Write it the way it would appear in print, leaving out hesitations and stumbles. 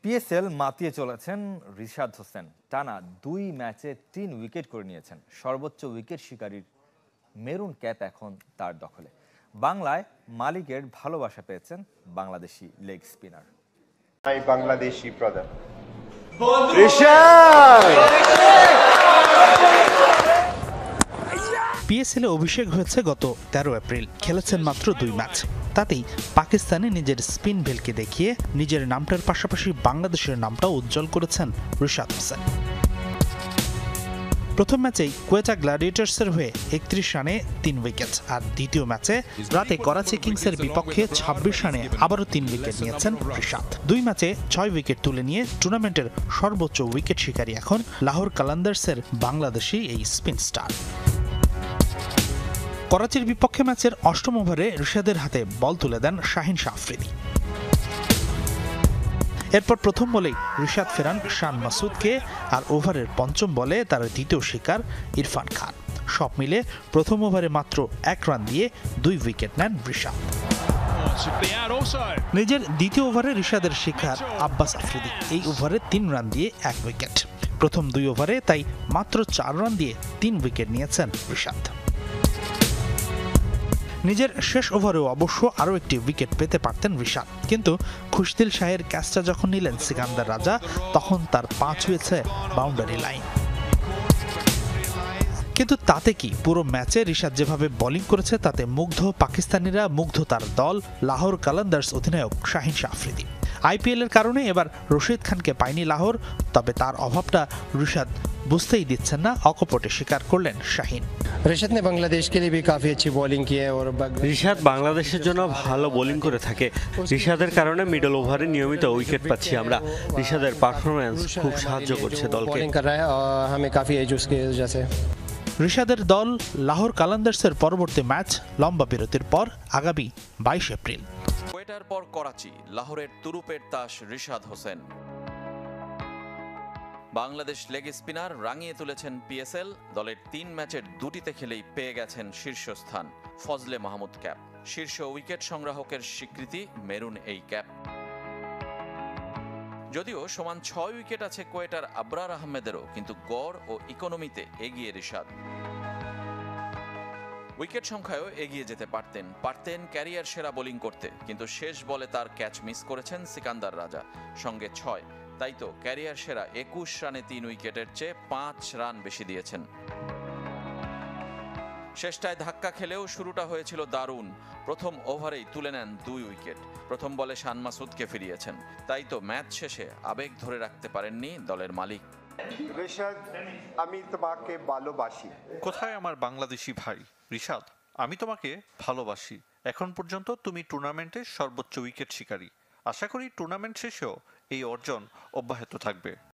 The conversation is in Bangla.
পিএসএল মাতিয়ে চলেছেন রিশাদ হোসেন। টানা ২ ম্যাচে ৩ উইকেট করে নিয়েছেন। সর্বোচ্চ উইকেট শিকারীর মেরুন ক্যাপ এখন তার দখলে। বাংলায় মালিকের ভালোবাসা পেয়েছেন Bangladeshi leg spinner. Bangladeshi brother পিএসএলে অভিষেক হয়েছে গত ১৩ এপ্রিল। খেলেছেন মাত্র ২ ম্যাচ। তাতেই পাকিস্তানে নিজের স্পিন ভেলকে দেখিয়ে নিজের নামটার পাশাপাশি বাংলাদেশের নামটাও উজ্জ্বল করেছেন রিশাদ হোসেন। প্রথম ম্যাচেই কোয়েটা গ্ল্যাডিয়েটর্সের হয়ে ৩১ রানে ৩ উইকেট, আর দ্বিতীয় ম্যাচে রাতে করাচি কিংসের বিপক্ষে ২৬ রানে আবারও ৩ উইকেট নিয়েছেন রিশাদ। ২ ম্যাচে ৬ উইকেট তুলে নিয়ে টুর্নামেন্টের সর্বোচ্চ উইকেট শিকারী এখন লাহোর কালান্দার্সের বাংলাদেশি এই স্পিন স্টার। করাচির বিপক্ষে ম্যাচের ৮ম ওভারে রিশাদের হাতে বল তুলে দেন শাহিন শাহ আফ্রিদি। এরপর প্রথম বলেই রিশাদ ফেরান শান মাসুদকে, আর ওভারের পঞ্চম বলে তার দ্বিতীয় শিকার ইরফান খান। সব মিলে প্রথম ওভারে মাত্র ১ রান দিয়ে ২ উইকেট নেন রিশাদ। নিজের দ্বিতীয় ওভারে রিশাদের শিকার আব্বাস আফ্রিদি এই ওভারে ৩ রান দিয়ে ১ উইকেট। প্রথম ২ ওভারে তাই মাত্র ৪ রান দিয়ে ৩ উইকেট নিয়েছেন রিশাদ। নিজের শেষ ওভারেও অবশ্য আরও একটি উইকেট পেতে পারতেন রিশাদ, কিন্তু খুশদিল শাহের ক্যাচটা যখন নিলেন সিকান্দার রাজা, তখন তার পা ছুঁয়েছে বাউন্ডারি লাইন। কিন্তু তাতে কি, পুরো ম্যাচে রিশাদ যেভাবে বোলিং করেছে তাতে মুগ্ধ পাকিস্তানিরা, মুগ্ধ তার দল লাহোর কালান্দার্স অধিনায়ক শাহিন শাহ আফ্রিদি। আইপিএলের কারণে এবার রশিদ খানকে পায়নি লাহোর, তবে তার অভাবটা রিশাদ বুঝতেই দিচ্ছেন না, অকপটে স্বীকার করলেন শাহিন। রিশাদ ने बांग्लादेश के लिए भी काफी अच्छी बॉलिंग की है और রিশাদ বাংলাদেশের জন্য ভালো বোলিং করে থাকে। রিশাদের কারণে মিডল ওভারে নিয়মিত উইকেট পাচ্ছি আমরা। রিশাদের পারফরম্যান্স খুব সাহায্য করছে দলকে। बॉलिंग कर रहा है और हमें काफी एज उसके वजह से। রিশাদের দল লাহোর কালান্দার্সের পরবর্তী ম্যাচ লম্বা বিরতির পর আগামী ২২ এপ্রিল। কোয়েটার পর করাচি, লাহোরের তুরুপের তাস রিশাদ হোসেন। বাংলাদেশ লেগ স্পিনার রাঙিয়ে তুলেছেন পিএসএল। দলের ৩ ম্যাচের ২টিতে খেলেই পেয়ে গেছেন শীর্ষস্থান, ফজলে মাহমুদ ক্যাপ। শীর্ষ উইকেট সংগ্রাহকের স্বীকৃতি মেরুন এই ক্যাপ। যদিও সমান ৬ উইকেট আছে কোয়েটার আবরার আহমেদেরও, কিন্তু গড় ও ইকোনমিতে এগিয়ে রিশাদ। উইকেট সংখ্যায়ও এগিয়ে যেতে পারতেন ক্যারিয়ার সেরা বোলিং করতে, কিন্তু শেষ বলে তার ক্যাচ মিস করেছেন সিকান্দার রাজা, সঙ্গে ৬। তাই তো ক্যারিয়ার সেরা ২১ রানে ৩ উইকেটের চেয়ে ৫ রান বেশি দিয়েছেন। শেষটায় ধাক্কা খেলেও শুরুটা হয়েছিল দারুণ। প্রথম ওভারেই তুলে নেন ২ উইকেট। প্রথম বলে শান মাসুদকে ফিরিয়েছেন। তাই তো ম্যাচ শেষে আবেগ ধরে রাখতে পারেননি দলের মালিক। রিশাদ, আমি তোমাকে ভালোবাসি। কোথায় আমার বাংলাদেশি ভাই রিশাদ? আমি তোমাকে ভালোবাসি। এখন পর্যন্ত তুমি টুর্নামেন্টের সর্বোচ্চ উইকেট শিকারী। আশা করি টুর্নামেন্ট শেষেও এই অর্জন অব্যাহত থাকবে।